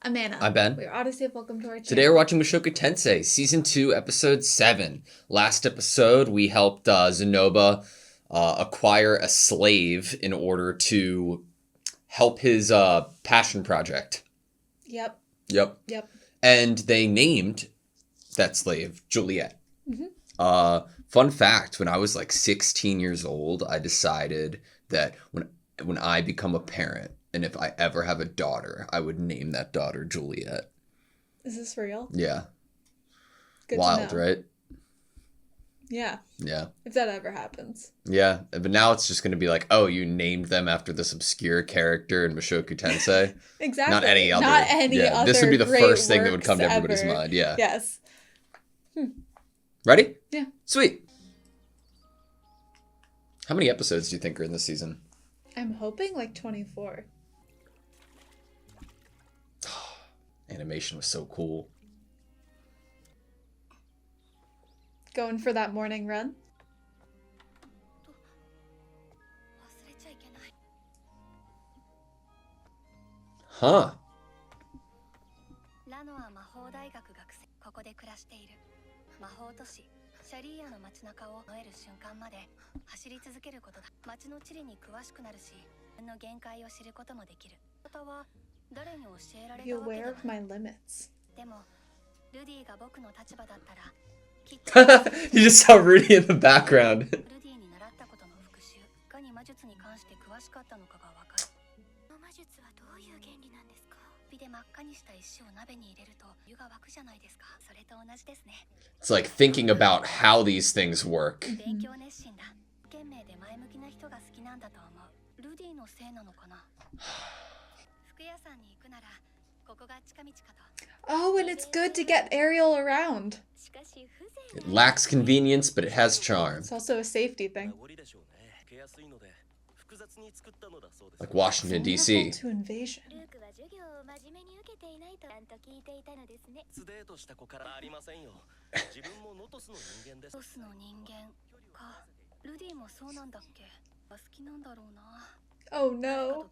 I'm Anna. I'm Ben. We're AutoSave. Welcome to our channel. Today we're watching Mushoku Tensei, Season 2, Episode 7. Last episode, we helped Zenoba acquire a slave in order to help his passion project. Yep. And they named that slave Juliet. Mm-hmm. Fun fact, when I was like 16 years old, I decided that when I become a parent, and if I ever have a daughter, I would name that daughter Juliet. Is this real? Yeah. Good Wild, to know. right? Yeah. Yeah. If that ever happens. Yeah, but now it's just going to be like, oh, you named them after this obscure character in Mushoku Tensei. Exactly. Not any other. Not any other. This would be the great first thing that would come to works everybody's ever. mind. Yeah. Yes. Ready? Yeah. Sweet. How many episodes do you think are in this season? I'm hoping like 24. Animation was so cool. Going for that morning run? Huh. Be aware of my limits. You just saw Rudy in the background. It's like thinking about how these things work. Oh, and it's good to get Ariel around. It lacks convenience, but it has charm. It's also a safety thing. Like Washington, D.C. To invasion. Oh no.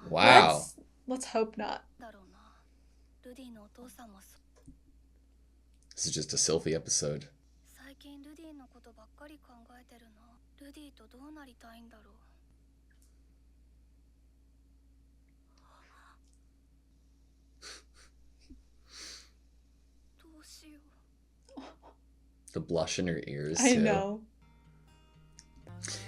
Wow. Let's hope not. This is just a Sylphie episode. The blush in her ears, too. I know.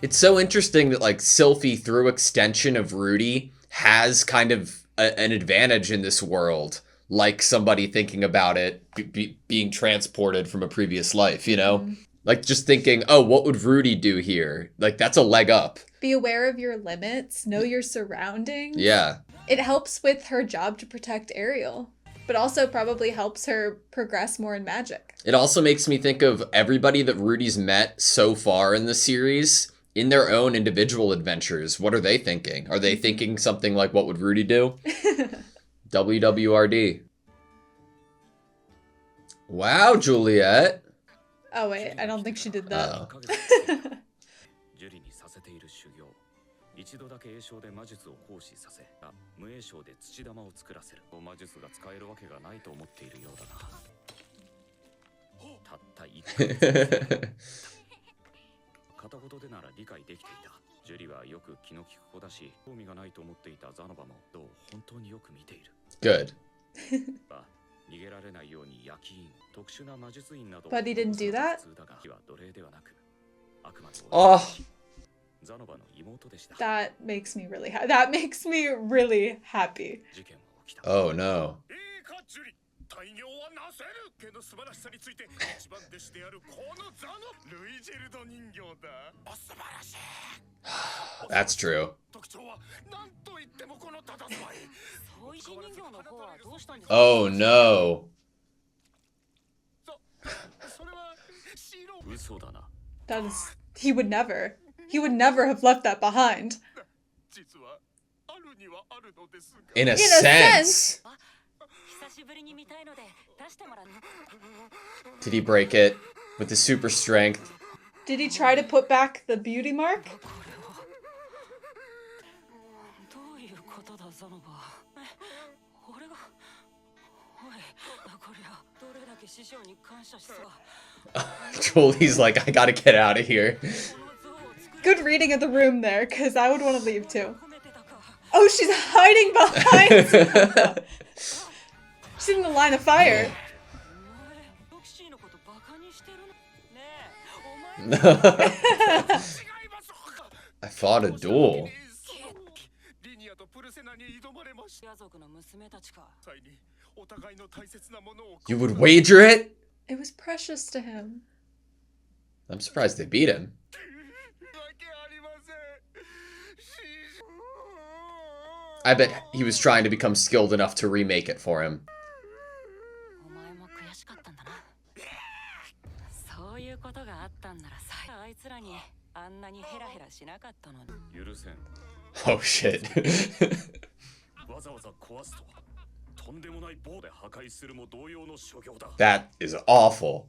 It's so interesting that, like, Sylphie, through extension of Rudy, has kind of an advantage in this world. Like somebody thinking about it being transported from a previous life, you know? Mm-hmm. Like, just thinking, oh, what would Rudy do here? Like, that's a leg up. Be aware of your limits. Know your surroundings. Yeah. It helps with her job to protect Ariel. But also probably helps her progress more in magic. It also makes me think of everybody that Rudy's met so far in the series in their own individual adventures. What are they thinking? Are they thinking something like, what would Rudy do? WWRD. Wow, Juliet. Oh, wait. I don't think she did that. Oh. Good. But he didn't do that? Oh. That makes me really happy. That makes me really happy. Oh no. That's true. Oh no. That is... He would never have left that behind. In a sense. Did he break it with his super strength? Did he try to put back the beauty mark? Jolie's like, I gotta get out of here. Good reading of the room there, because I would want to leave too. Oh, she's hiding behind. She's in the line of fire. I fought a duel. You would wager it? It was precious to him. I'm surprised they beat him. I bet he was trying to become skilled enough to remake it for him. Oh shit. That is awful.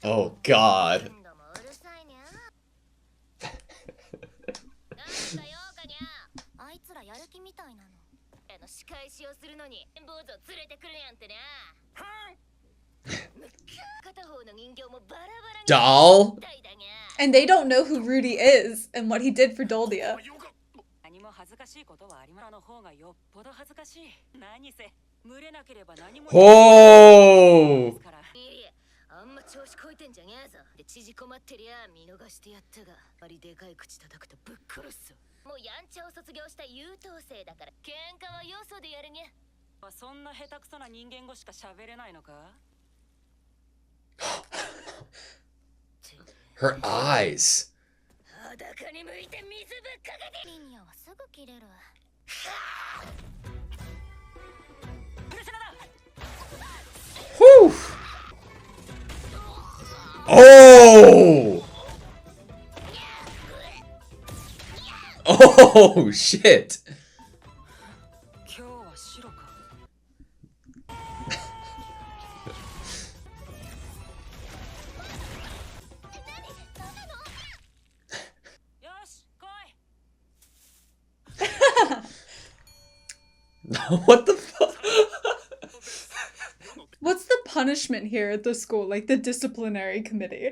Oh god. Doll? And they don't know who Rudy is and what he did for Doldia. Oh! Her eyes. Whew. Oh! Oh, shit. What the fuck? What's the punishment here at the school? Like the disciplinary committee?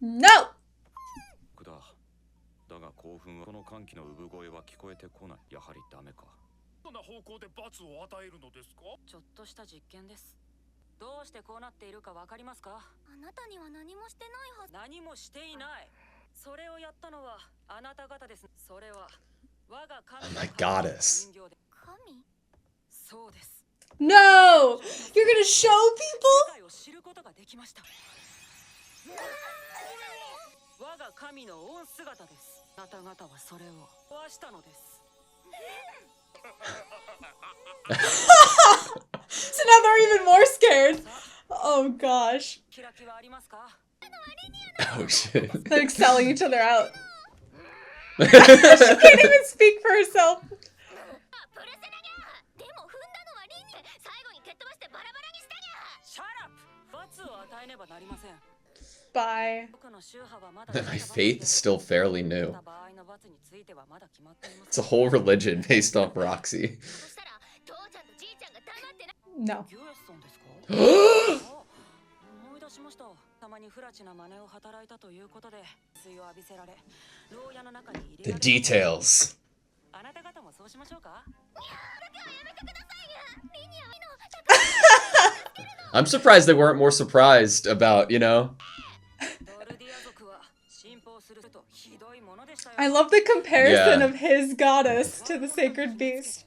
No! Oh my goddess. No! You're gonna show people? So now they're even more scared. Oh gosh. Oh shit. They're like selling each other out. She can't even speak for herself. Bye. My faith is still fairly new. It's a whole religion based off Roxy. No. The details. I'm surprised they weren't more surprised about, you know? I love the comparison of his goddess to the sacred beast.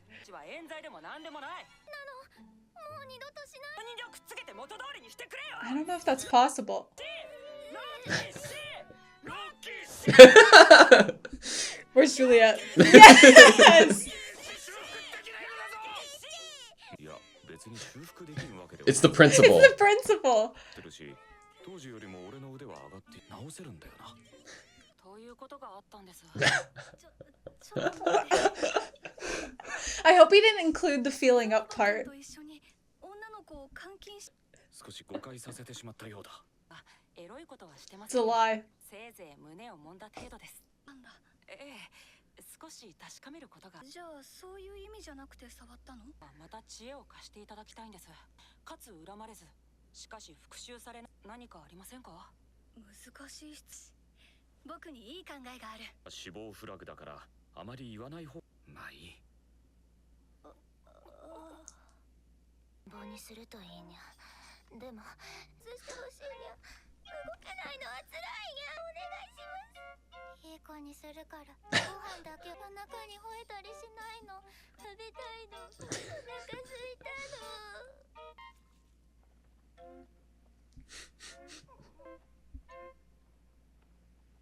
I don't know if that's possible. Where's Juliet? Yes! It's the principal. It's the principal. I hope he didn't include the feeling up part. It's a lie. 少し確かめることが。じゃあそういう意味じゃなくて触ったの？また知恵を貸していただきたいんです。かつ恨まれず、しかし復讐され何かありませんか？難しい質。僕にいい考えがある。死亡フラグだからあまり言わない方。まあいい。棒にするといいにゃ。でもずしてほしいにゃ。動けないのは辛いにゃ。お願いします。いい子にするからご飯だけお腹に吠えたりしないの。食べたいの。お腹すいたの。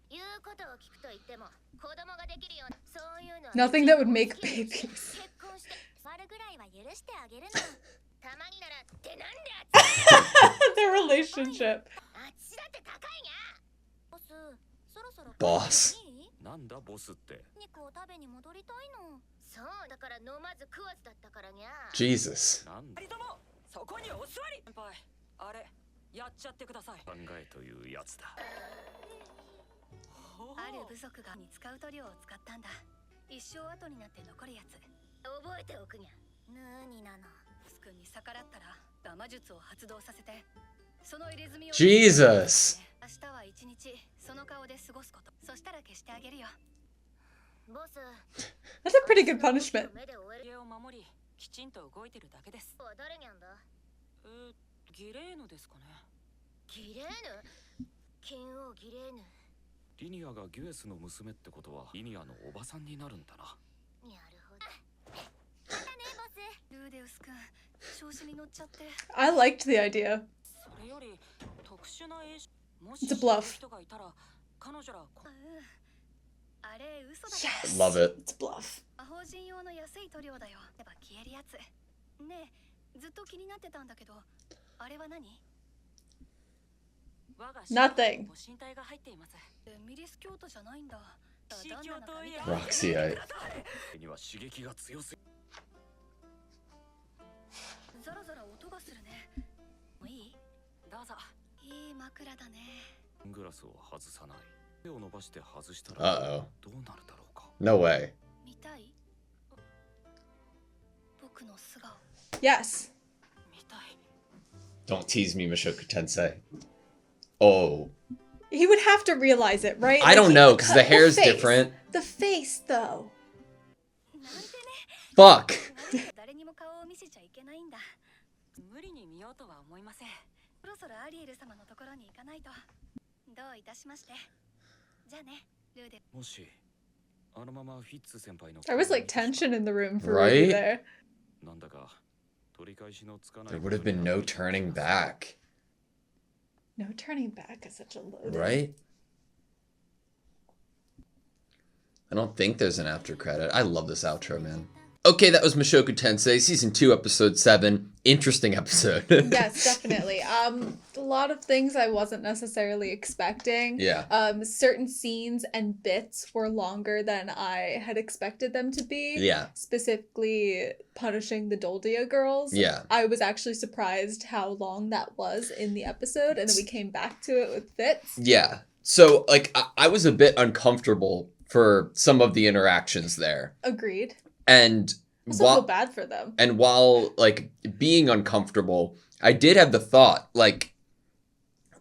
言うことを聞くと言っても子供ができるようなそういうのは Nothing that would make babies. 結婚して割るぐらいは許してあげるの。たまにならってなんであっち Their relationship. あっちだって高いにゃ。ボス、そろそろ Boss. なんだボスって。肉を食べに戻りたいの。そうだから飲まず食わずだったからにゃ。 Jesus. 二人ともそこにお座り。先輩、あれやっちゃってください。考えというやつだ。ある部族がに使う塗料を使ったんだ。一生後になって残るやつ。覚えておくにゃ。何なの。ス君に逆らったらダマ術を発動させてその入れ墨を Jesus. 明日は一日その顔で過ごすこと。そしたら消してあげるよ。ボス。 That's a pretty good punishment. 家を守りきちんと動いてるだけです。誰にゃんだ。ギレーヌですかね。ギレーヌ。金王ギレーヌ。リニアがギュエスの娘ってことはリニアのおばさんになるんだな。なるほど。だねボス。ルーデウス君調子に乗っちゃって。 I liked the idea. それより特殊な映像。もし It's a bluff. 人がいたら彼女らあれ嘘だ。 Yes. Love it. It's a bluff. 魔法人用の安い塗料だよ。やっぱ消えるやつ。ねえ、ずっと気になってたんだけど、あれは何？ Nothing. ご神体が入っています。ミリス京都じゃないんだ。 Roxy-ite. には刺激が強すぎ。ザラザラ音がするね。もういい？どうぞ。いい枕だね。グラスを外さない。手を伸ばして外したら Uh-oh. どうなるだろうか。 No way. 見たい？僕の素顔。 Yes. 見たい。 Don't tease me, Mushoku Tensei. Oh. He would have to realize it, right? I don't know, because the cut hair's face. different. The face, though. Fuck. 誰にも顔を見せちゃいけないんだ。無理に見ようとは思いません。そろそろアリエル様のところに行かないと。どういたしまして。じゃあね、ルーデ。もしあのままフィッツ先輩の There was like tension in the room for Right? Ruby there. なんだか取り返しのつかない。 There would have been no turning back. No turning back is such a load. Right? I don't think there's an after credit. I love this outro, man. Okay, that was Mushoku Tensei, Season 2, Episode 7. Interesting episode. Yes, definitely. A lot of things I wasn't necessarily expecting. Yeah. Certain scenes and bits were longer than I had expected them to be. Yeah. Specifically, punishing the Doldia girls. Yeah. I was actually surprised how long that was in the episode, and then we came back to it with Fitz. Yeah. So, like, I was a bit uncomfortable for some of the interactions there. Agreed. And I also feel bad for them. And while, like, being uncomfortable, I did have the thought, like,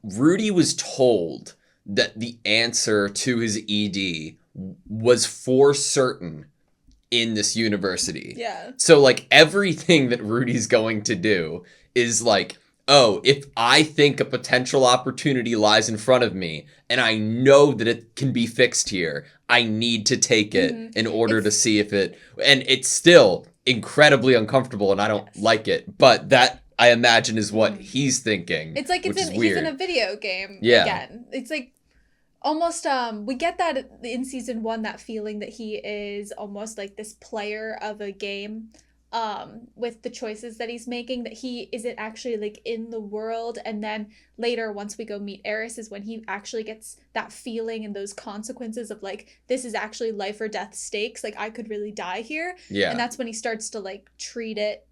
Rudy was told that the answer to his ED was for certain in this university. Yeah. So, like, everything that Rudy's going to do is like, oh, if I think a potential opportunity lies in front of me and I know that it can be fixed here, I need to take it in order to see if it... And it's still incredibly uncomfortable and I don't like it. But that, I imagine, is what he's thinking. It's like he's in a video game again. It's like almost we get that in season 1, that feeling that he is almost like this player of a game with the choices that he's making, that he isn't actually like in the world. And then later, once we go meet Eris, is when he actually gets that feeling and those consequences of like, this is actually life or death stakes, like I could really die here. Yeah. And that's when he starts to like treat it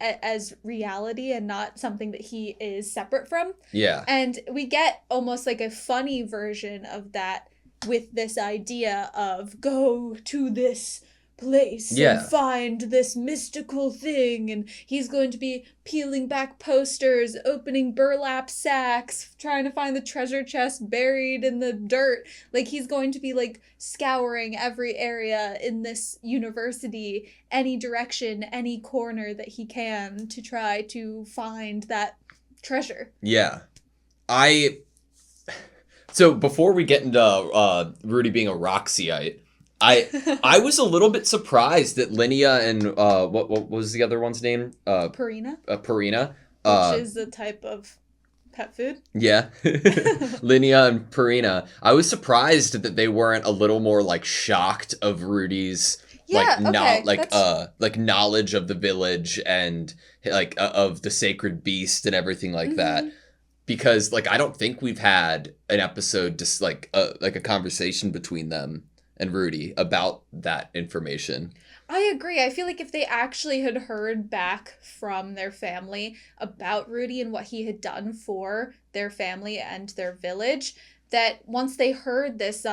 as reality and not something that he is separate from. Yeah. And we get almost like a funny version of that with this idea of go to this place and find this mystical thing, and he's going to be peeling back posters, opening burlap sacks, trying to find the treasure chest buried in the dirt. Like, he's going to be like scouring every area in this university, any direction, any corner that he can, to try to find that treasure. Yeah. So before we get into Rudy being a Roxyite, I was a little bit surprised that Linnea and what was the other one's name? Purina. Purina. Which is a type of pet food. Yeah. Linnea and Purina. I was surprised that they weren't a little more like shocked of Rudy's like knowledge of the village and like of the sacred beast and everything like that. Because like I don't think we've had an episode just like a conversation between them and Rudy about that information. I agree. I feel like if they actually had heard back from their family about Rudy and what he had done for their family and their village, that once they heard this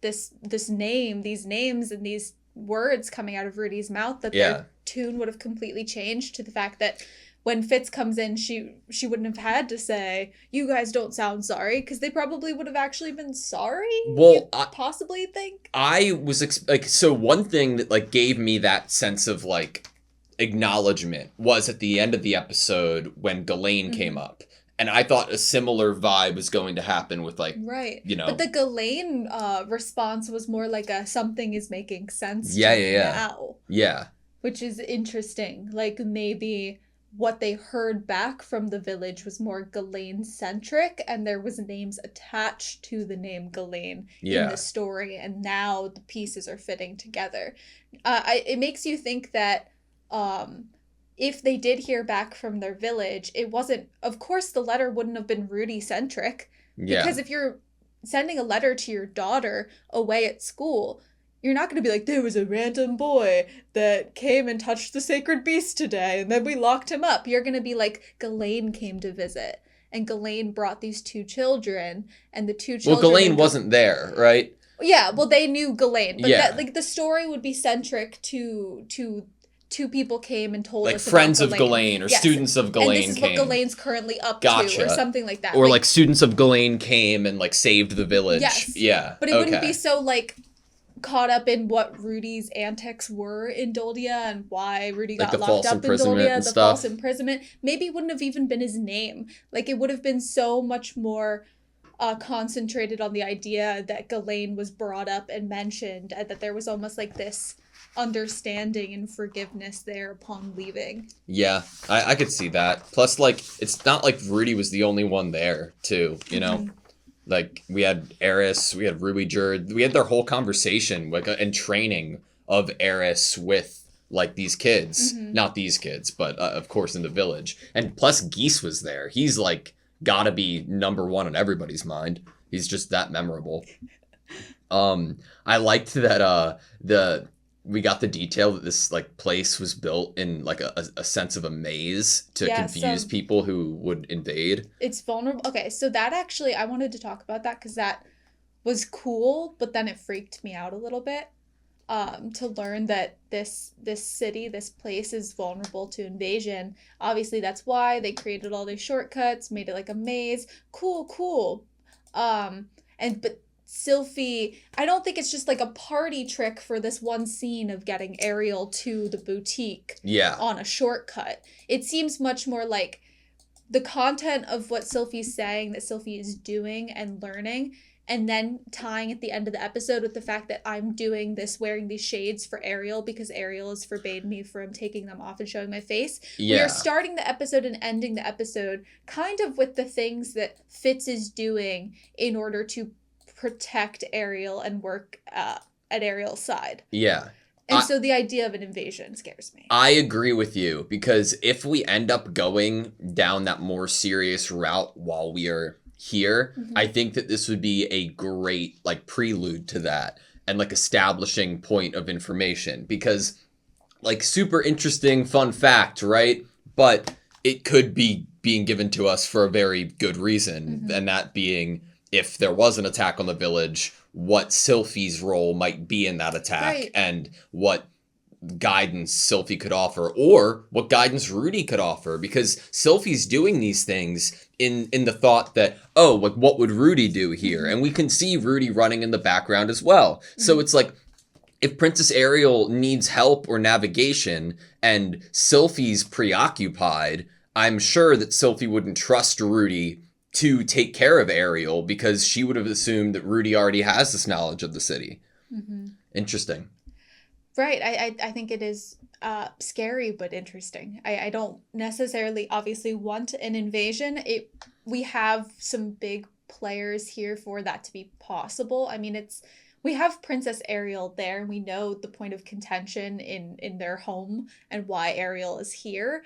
these names and these words coming out of Rudy's mouth, that their tune would have completely changed to the fact that when Fitz comes in, she wouldn't have had to say, you guys don't sound sorry, because they probably would have actually been sorry. Well, possibly think. I was so one thing that like gave me that sense of like acknowledgement was at the end of the episode when Ghislaine came up. And I thought a similar vibe was going to happen with like, you know. But the Ghislaine response was more like a something is making sense now. Yeah. Which is interesting. Like maybe what they heard back from the village was more Ghislaine-centric, and there was names attached to the name Ghislaine in the story, and now the pieces are fitting together. It makes you think that if they did hear back from their village, it wasn't... Of course, the letter wouldn't have been Rudy-centric, because if you're sending a letter to your daughter away at school... You're not going to be like, there was a random boy that came and touched the sacred beast today, and then we locked him up. You're going to be like, Ghislaine came to visit, and Ghislaine brought these two children, and the two children... Well, Ghislaine wasn't there, right? Yeah, well, they knew Ghislaine, but that, like, the story would be centric to two people came and told like us friends about of Ghislaine or students of Ghislaine came. And this is what Ghislaine's currently up to, or something like that. Or like students of Ghislaine came and like saved the village. Yes. Yeah. But it wouldn't be so like... caught up in what Rudy's antics were in Doldia and why Rudy got locked up in Doldia, the false imprisonment. Maybe it wouldn't have even been his name. Like, it would have been so much more concentrated on the idea that Ghislaine was brought up and mentioned, and that there was almost like this understanding and forgiveness there upon leaving. Yeah, I could see that. Plus, like, it's not like Rudy was the only one there, too, you know? Like, we had Eris, we had Ruby Jerd, we had their whole conversation like and training of Eris with, like, these kids. Not these kids, but, of course, in the village. And plus, Geese was there. He's, like, gotta be number one on everybody's mind. He's just that memorable. I liked that, we got the detail that this like place was built in like a sense of a maze to confuse people who would invade. It's vulnerable. Okay, so that actually, I wanted to talk about that because that was cool, but then it freaked me out a little bit to learn that this city, this place is vulnerable to invasion. Obviously, that's why they created all these shortcuts, made it like a maze. Cool. But Sylphie, I don't think it's just like a party trick for this one scene of getting Ariel to the boutique on a shortcut. It seems much more like the content of what Sylphie's saying that Sylphie is doing and learning, and then tying at the end of the episode with the fact that I'm doing this, wearing these shades for Ariel because Ariel has forbade me from taking them off and showing my face. We are starting the episode and ending the episode kind of with the things that Fitz is doing in order to protect Ariel and work at Ariel's side. Yeah. And so the idea of an invasion scares me. I agree with you, because if we end up going down that more serious route while we are here, I think that this would be a great like prelude to that and like establishing point of information, because like super interesting fun fact, right? But it could be being given to us for a very good reason, and that being if there was an attack on the village, what Sylphie's role might be in that attack, and what guidance Sylphie could offer, or what guidance Rudy could offer, because Sylphie's doing these things in the thought that, oh, like what would Rudy do here? And we can see Rudy running in the background as well. So it's like, if Princess Ariel needs help or navigation and Sylphie's preoccupied, I'm sure that Sylphie wouldn't trust Rudy to take care of Ariel, because she would have assumed that Rudy already has this knowledge of the city. Interesting. Right. I think it is scary but interesting. I don't necessarily obviously want an invasion. We have some big players here for that to be possible. I mean, we have Princess Ariel there, and we know the point of contention in their home and why Ariel is here.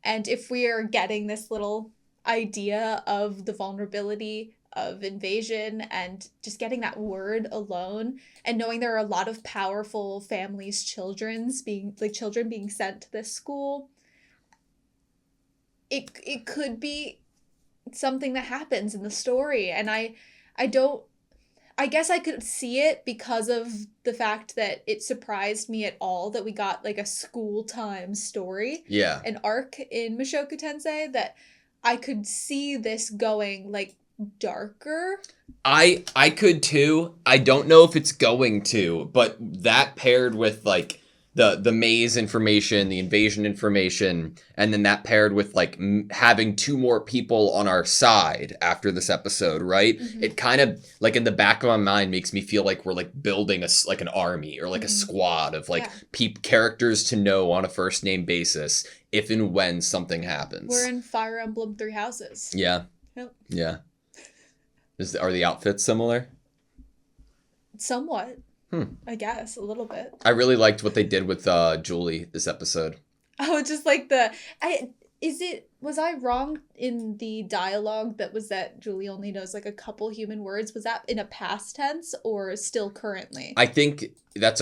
And if we are getting this little idea of the vulnerability of invasion and just getting that word alone, and knowing there are a lot of powerful families' children being sent to this school, it could be something that happens in the story. And I guess I could see it because of the fact that it surprised me at all that we got like a school time story, an arc in Mushoku Tensei, that I could see this going like darker. I could too. I don't know if it's going to, but that paired with like the maze information, the invasion information, and then that paired with like having two more people on our side after this episode, right? It kind of like in the back of my mind makes me feel like we're like building like an army or like a squad of like characters to know on a first name basis if and when something happens. We're in Fire Emblem Three Houses. Yeah. Yep. Yeah. Are the outfits similar? Somewhat. I guess a little bit. I really liked what they did with Julie this episode. Oh, just like was I wrong in the dialogue that Julie only knows like a couple human words? Was that in a past tense or still currently? I think that's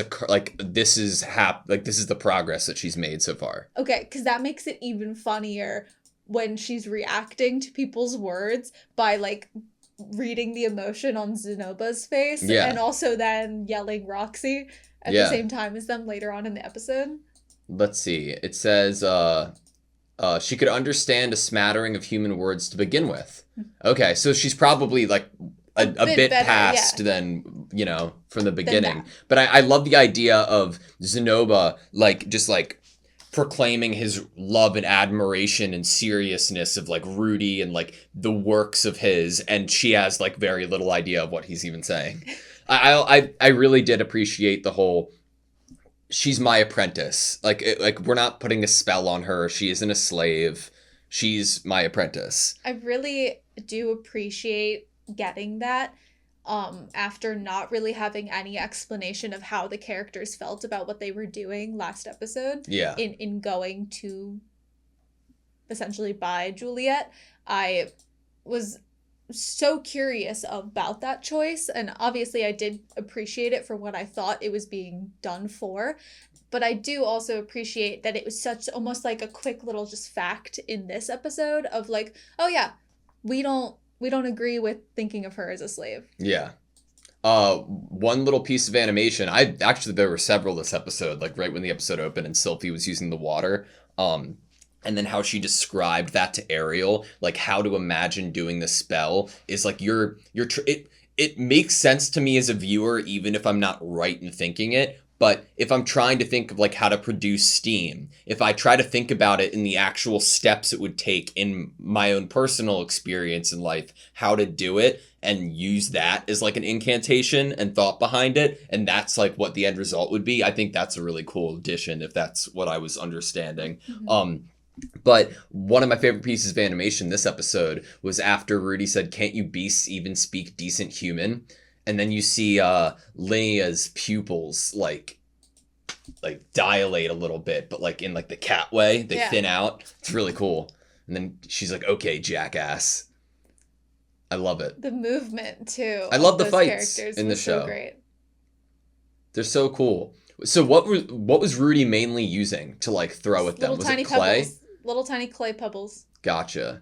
this is the progress that she's made so far. Okay, because that makes it even funnier when she's reacting to people's words by like reading the emotion on Zenoba's face, and also then yelling Roxy at the same time as them later on in the episode. Let's see. It says she could understand a smattering of human words to begin with. Okay, so she's probably like a bit better, past than, from the beginning. But I love the idea of Zenoba just proclaiming his love and admiration and seriousness of like Rudy and like the works of his, and she has like very little idea of what he's even saying. I really did appreciate the whole she's my apprentice. Like we're not putting a spell on her. She isn't a slave. She's my apprentice. I really do appreciate getting that. After not really having any explanation of how the characters felt about what they were doing last episode. Yeah. In going to essentially buy Juliet, I was so curious about that choice, and obviously I did appreciate it for what I thought it was being done for. But I do also appreciate that it was such almost like a quick little just fact in this episode of like, oh yeah, we don't agree with thinking of her as a slave. Yeah. One little piece of animation. There were several this episode, like right when the episode opened and Sylphie was using the water. And then how she described that to Ariel, like how to imagine doing the spell is like it makes sense to me as a viewer, even if I'm not right in thinking it. But if I'm trying to think of like how to produce steam, if I try to think about it in the actual steps it would take in my own personal experience in life, how to do it and use that as like an incantation and thought behind it, and that's like what the end result would be, I think that's a really cool addition if that's what I was understanding. But one of my favorite pieces of animation this episode was after Rudy said, "Can't you beasts even speak decent human?" And then you see Linea's pupils like like dilate a little bit, but like in like the cat way, they Yeah. thin out. It's really cool. And then she's like, "Okay, jackass." I love it. The movement too. I love the those fights characters in the was so show. great. They're so cool. So what was Rudy mainly using to like throw at them? Little Was tiny it clay? pebbles. Little tiny clay pebbles. Gotcha.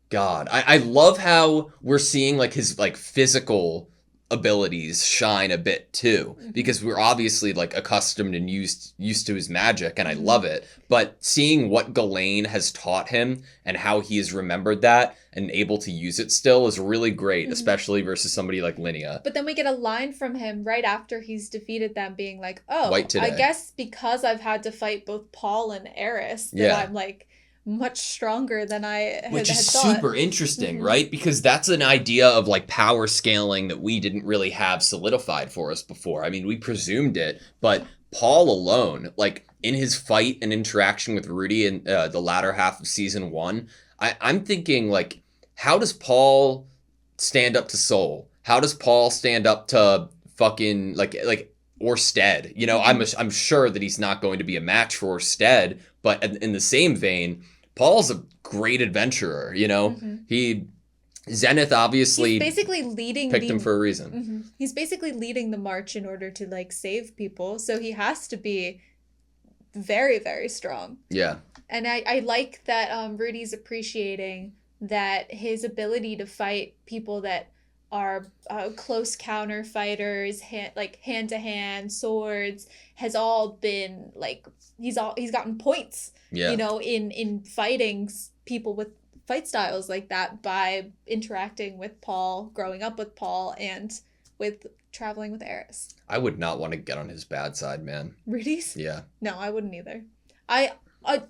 God, I love how we're seeing like his like physical abilities shine a bit too, because we're obviously like accustomed and used to his magic, and I love it. But seeing what Ghislaine has taught him and how he has remembered that and able to use it still is really great, especially versus somebody like Linnea. But then we get a line from him right after he's defeated them being like, oh, White today. I guess because I've had to fight both Paul and Eris, that Yeah. I'm like much stronger than I had, Which is thought. super interesting, right? Because that's an idea of like power scaling that we didn't really have solidified for us before. I mean, we presumed it, but Paul alone, like in his fight and interaction with Rudy in the latter half of season 1, I'm thinking like, how does Paul stand up to Soul? How does Paul stand up to fucking like Orsted? You know, I'm sure that he's not going to be a match for Orsted, but in the same vein, Paul's a great adventurer, you know? Zenith obviously He's basically leading picked him for a reason. He's basically leading the march in order to like save people, so he has to be very, very strong. Yeah. And I like that Rudy's appreciating that his ability to fight people that are close counter fighters, hand to hand swords, has all been like he's gotten points. Yeah. You know, in fighting people with fight styles like that by interacting with Paul, growing up with Paul, and with traveling with Eris. I would not want to get on his bad side, man. Rudy's? Yeah. No, I wouldn't either.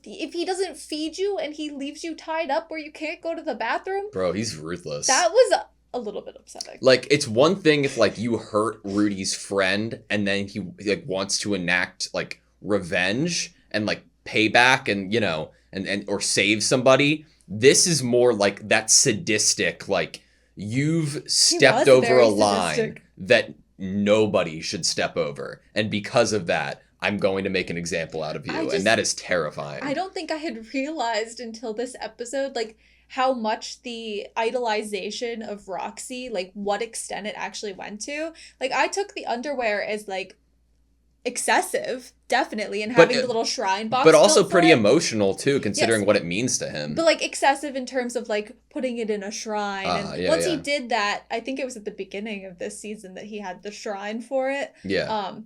If he doesn't feed you and he leaves you tied up where you can't go to the bathroom, Bro, he's ruthless. that was a little bit upsetting. Like, it's one thing if like you hurt Rudy's friend and then he like wants to enact like revenge and like payback and, you know, and or save somebody. This is more like that sadistic, like you've stepped over very a line sadistic. that nobody should step over, and because of that I'm going to make an example out of you. And that is terrifying. I don't think I had realized until this episode, like, how much the idolization of Roxy, like, what extent it actually went to. Like, I took the underwear as, like, excessive, definitely, and having the little shrine box but also built for pretty it. emotional, too, considering Yes. what it means to him. But, like, excessive in terms of, like, putting it in a shrine. And yeah, once yeah. he did that, I think it was at the beginning of this season that he had the shrine for it. Yeah.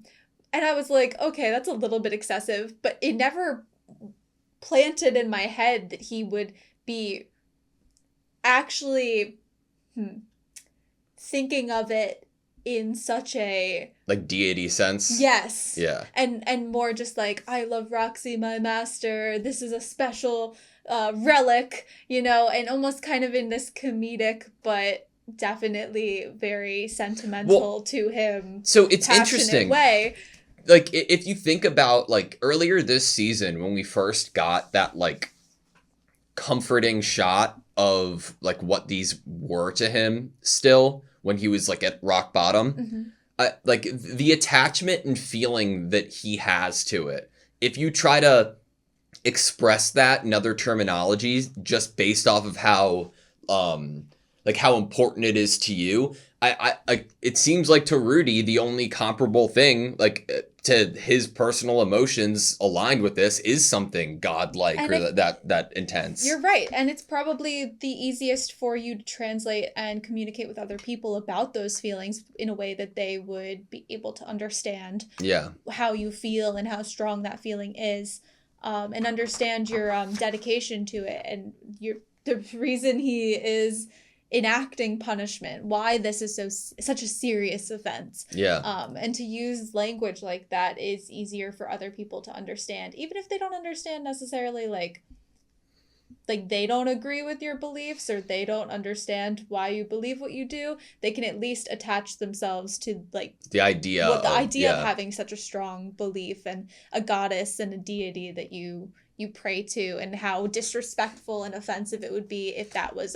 And I was like, okay, that's a little bit excessive, but it never planted in my head that he would be actually thinking of it in such a like deity sense. yes. Yeah. And more just like, I love Roxy, my master. This is a special relic, you know, and almost kind of in this comedic but definitely very sentimental to him. So it's passionate interesting. way. Like, if you think about, like, earlier this season when we first got that, like, comforting shot of, like, what these were to him still, when he was, like, at rock bottom, like, the attachment and feeling that he has to it, if you try to express that in other terminologies just based off of how, like, how important it is to you, I it seems like to Rudy, the only comparable thing, like, to his personal emotions aligned with this is something godlike or that intense. You're right. And it's probably the easiest for you to translate and communicate with other people about those feelings in a way that they would be able to understand how you feel and how strong that feeling is, and understand your dedication to it and the reason he is enacting punishment, why this is such a serious offense. And to use language like that is easier for other people to understand, even if they don't understand necessarily like they don't agree with your beliefs or they don't understand why you believe what you do. They can at least attach themselves to like the idea of having such a strong belief and a goddess and a deity that you pray to, and how disrespectful and offensive it would be if that was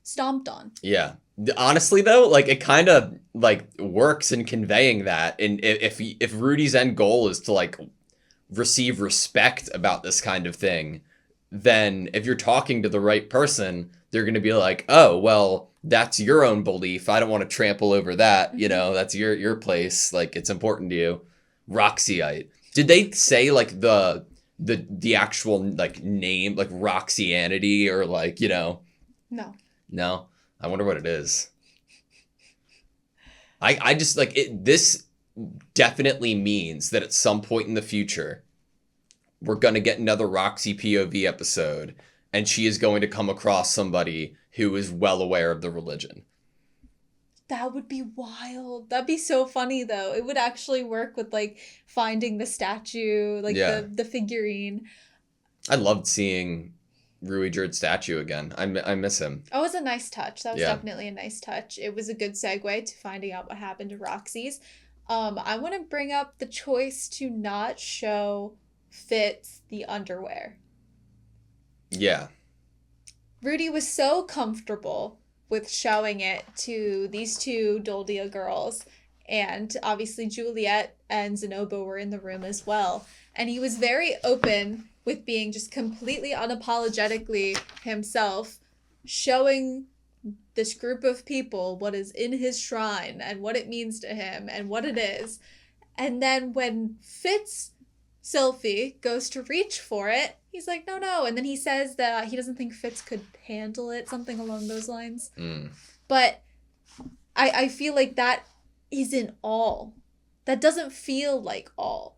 stomped on. Yeah. Honestly, though, like, it kind of, like, works in conveying that. And if Rudy's end goal is to, like, receive respect about this kind of thing, then if you're talking to the right person, they're going to be like, oh, well, that's your own belief. I don't want to trample over that. You know, that's your place. Like, it's important to you. Roxyite. Did they say, like, the actual, like, name, like, Roxyanity or, like, you know? No? I wonder what it is. I just, like, this definitely means that at some point in the future, we're going to get another Roxy POV episode, and she is going to come across somebody who is well aware of the religion. That would be wild. That'd be so funny, though. It would actually work with, like, finding the statue, like, the figurine. I loved seeing Rui Jerd's statue again. I miss him. Oh, it was a nice touch. That was definitely a nice touch. It was a good segue to finding out what happened to Roxy's. I want to bring up the choice to not show Fitz the underwear. Yeah. Rudy was so comfortable with showing it to these two Doldia girls, and obviously Juliet and Zenobo were in the room as well. And he was very open with being just completely unapologetically himself, showing this group of people what is in his shrine and what it means to him and what it is. And then when Fitz Sylphie goes to reach for it, he's like, no. And then he says that he doesn't think Fitz could handle it, something along those lines. But I feel like that isn't all. That doesn't feel like all.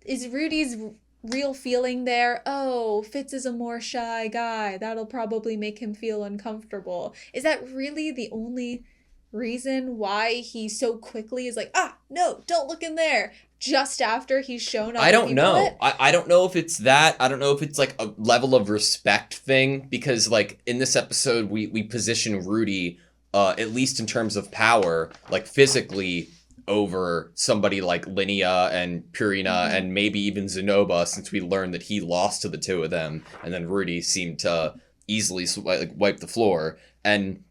Is Rudy's real feeling there, oh, Fitz is a more shy guy, that'll probably make him feel uncomfortable? Is that really the only reason why he so quickly is like, no, don't look in there, just after he's shown up? I don't know. I don't know if it's that. I don't know if it's like a level of respect thing, because like in this episode we position Rudy at least in terms of power, like physically, over somebody like Linnea and Purina and maybe even Zenoba, since we learned that he lost to the two of them, and then Rudy seemed to easily wipe the floor. And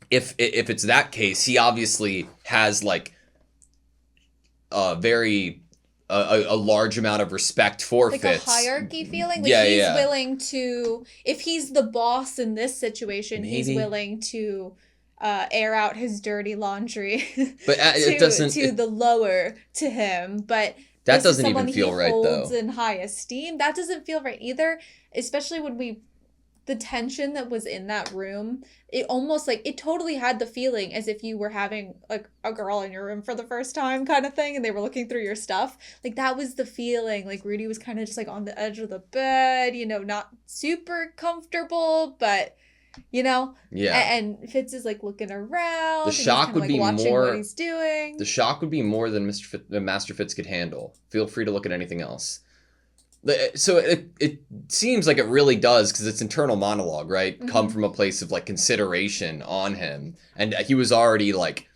if it's that case, he obviously has like a large amount of respect for like Fitz. A hierarchy feeling? Like he's willing to, if he's the boss in this situation, he's willing to air out his dirty laundry but it doesn't to the lower to him. But that doesn't even feel right, though. In high esteem. That doesn't feel right either, especially when the tension that was in that room, it almost like it totally had the feeling as if you were having like a girl in your room for the first time kind of thing, and they were looking through your stuff. Like that was the feeling. Like Rudy was kind of just like on the edge of the bed, you know, not super comfortable, but you know, and Fitz is like looking around. The shock would be watching more what he's doing. The shock would be more than Master Fitz could handle. Feel free to look at anything else. So it seems like it really does, because it's internal monologue, right? Come from a place of like consideration on him, and he was already like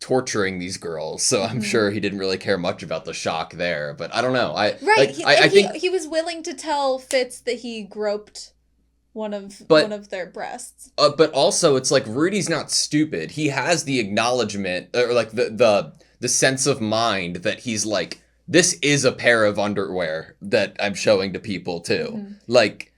torturing these girls, so I'm sure he didn't really care much about the shock there. But I don't know. I think he was willing to tell Fitz that he groped one of their breasts. But also, it's like Rudy's not stupid. He has the acknowledgement, or like the sense of mind that he's like, this is a pair of underwear that I'm showing to people too. Like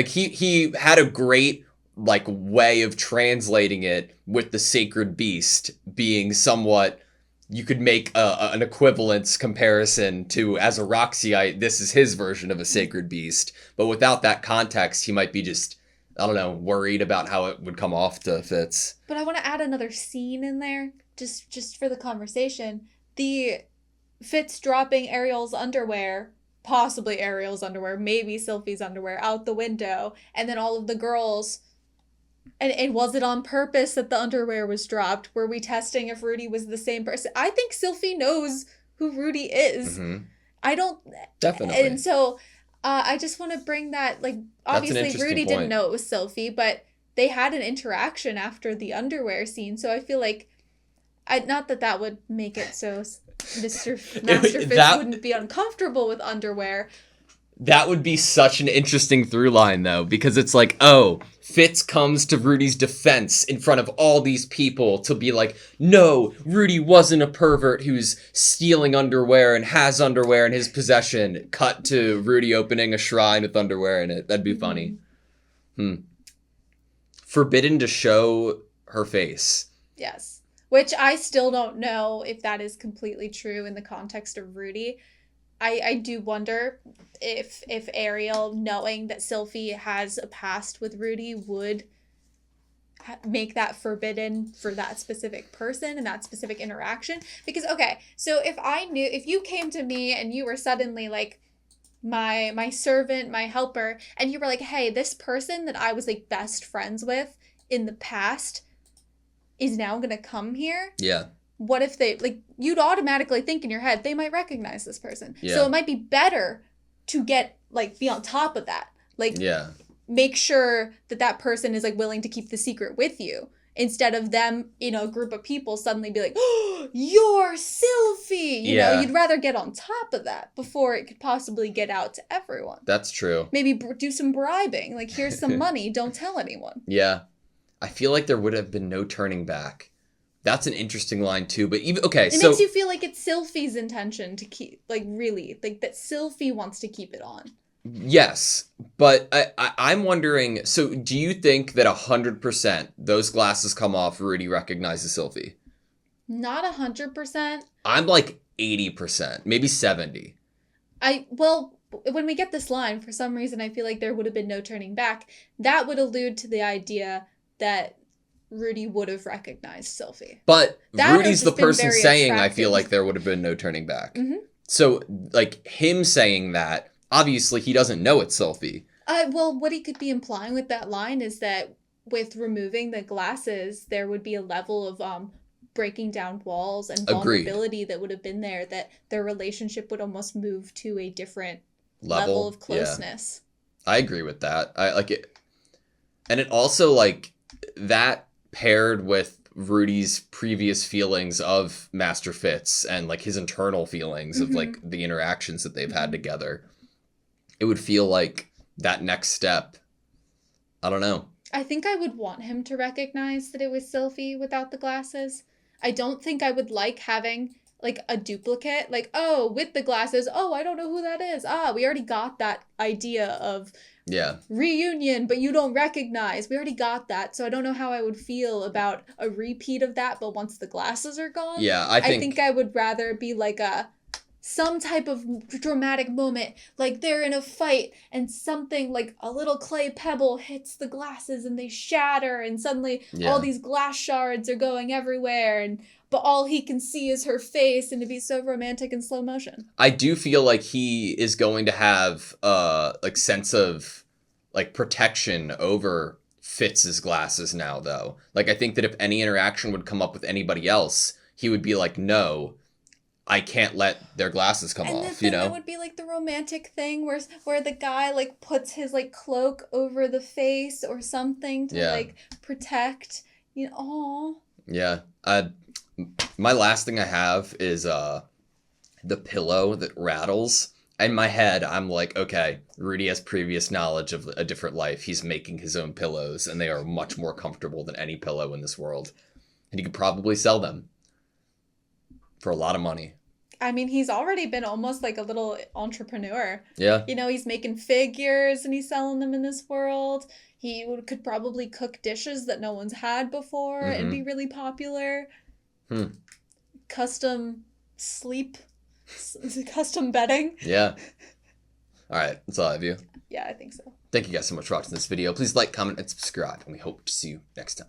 he had a great like way of translating it, with the sacred beast being somewhat, you could make an equivalence comparison to, as a Roxyite, this is his version of a sacred beast. But without that context, he might be just, I don't know, worried about how it would come off to Fitz. But I want to add another scene in there, just for the conversation. The Fitz dropping Ariel's underwear, possibly Ariel's underwear, maybe Sylphie's underwear, out the window, and then all of the girls... And was it on purpose that the underwear was dropped? Were we testing if Rudy was the same person? I think Sylphie knows who Rudy is. I don't... Definitely. And so I just want to bring that, like, obviously Rudy didn't know it was Sylphie, but they had an interaction after the underwear scene. So I feel like, not that would make it so Master Fitz wouldn't be uncomfortable with underwear. That would be such an interesting through line, though, because it's like, oh, Fitz comes to Rudy's defense in front of all these people to be like, no, Rudy wasn't a pervert who's stealing underwear and has underwear in his possession. Cut to Rudy opening a shrine with underwear in it. That'd be funny. Forbidden to show her face. Yes. Which I still don't know if that is completely true in the context of Rudy. I do wonder if Ariel, knowing that Sylphie has a past with Rudy, would make that forbidden for that specific person and that specific interaction. Because, okay, so if you came to me and you were suddenly like my servant, my helper, and you were like, hey, this person that I was like best friends with in the past is now gonna come here. Yeah. What if they, like, you'd automatically think in your head, they might recognize this person. Yeah. So it might be better to get, like, be on top of that. Like, yeah. Make sure that person is, like, willing to keep the secret with you. Instead of them, you know, a group of people suddenly be like, oh, you're Sylphie! You know, you'd rather get on top of that before it could possibly get out to everyone. That's true. Maybe do some bribing. Like, here's some money, don't tell anyone. Yeah. I feel like there would have been no turning back. That's an interesting line, too. But even, okay, it makes you feel like it's Sylphie's intention to keep, like, really, like, that Sylphie wants to keep it on. Yes, but I'm wondering, so do you think that 100% those glasses come off, Rudy recognizes Sylphie? Not 100%. I'm like 80%, maybe 70. Well, when we get this line, for some reason, I feel like there would have been no turning back. That would allude to the idea that Rudy would have recognized Sylphie. But that Rudy's the person saying, attractive. I feel like there would have been no turning back. Mm-hmm. So, like, him saying that, obviously he doesn't know it's Sylphie. Well, what he could be implying with that line is that with removing the glasses, there would be a level of breaking down walls and vulnerability that would have been there, that their relationship would almost move to a different level of closeness. Yeah. I agree with that. I like it. And it also, like, that paired with Rudy's previous feelings of Master Fitz and, like, his internal feelings of, like, the interactions that they've had together, it would feel like that next step. I don't know. I think I would want him to recognize that it was Sylphie without the glasses. I don't think I would like having, like, a duplicate. Like, oh, with the glasses, oh, I don't know who that is. Ah, we already got that idea of reunion, but you don't recognize. We already got that. So I don't know how I would feel about a repeat of that, but once the glasses are gone. Yeah, I think I would rather be like some type of dramatic moment, like they're in a fight and something like a little clay pebble hits the glasses and they shatter and suddenly all these glass shards are going everywhere, but all he can see is her face, and to be so romantic in slow motion. I do feel like he is going to have like sense of like protection over Fitz's glasses now, though. Like, I think that if any interaction would come up with anybody else, he would be like, no, I can't let their glasses come off, you know? That would be like the romantic thing where the guy like puts his like cloak over the face or something to like protect, you know. Aww. Yeah. My last thing I have is the pillow that rattles. In my head, I'm like, okay, Rudy has previous knowledge of a different life. He's making his own pillows, and they are much more comfortable than any pillow in this world. And he could probably sell them for a lot of money. I mean, he's already been almost like a little entrepreneur. Yeah. You know, he's making figures and he's selling them in this world. He could probably cook dishes that no one's had before and be really popular. Custom sleep, custom bedding. Yeah. All right. That's all I have you. Yeah, I think so. Thank you guys so much for watching this video. Please like, comment, and subscribe. And we hope to see you next time.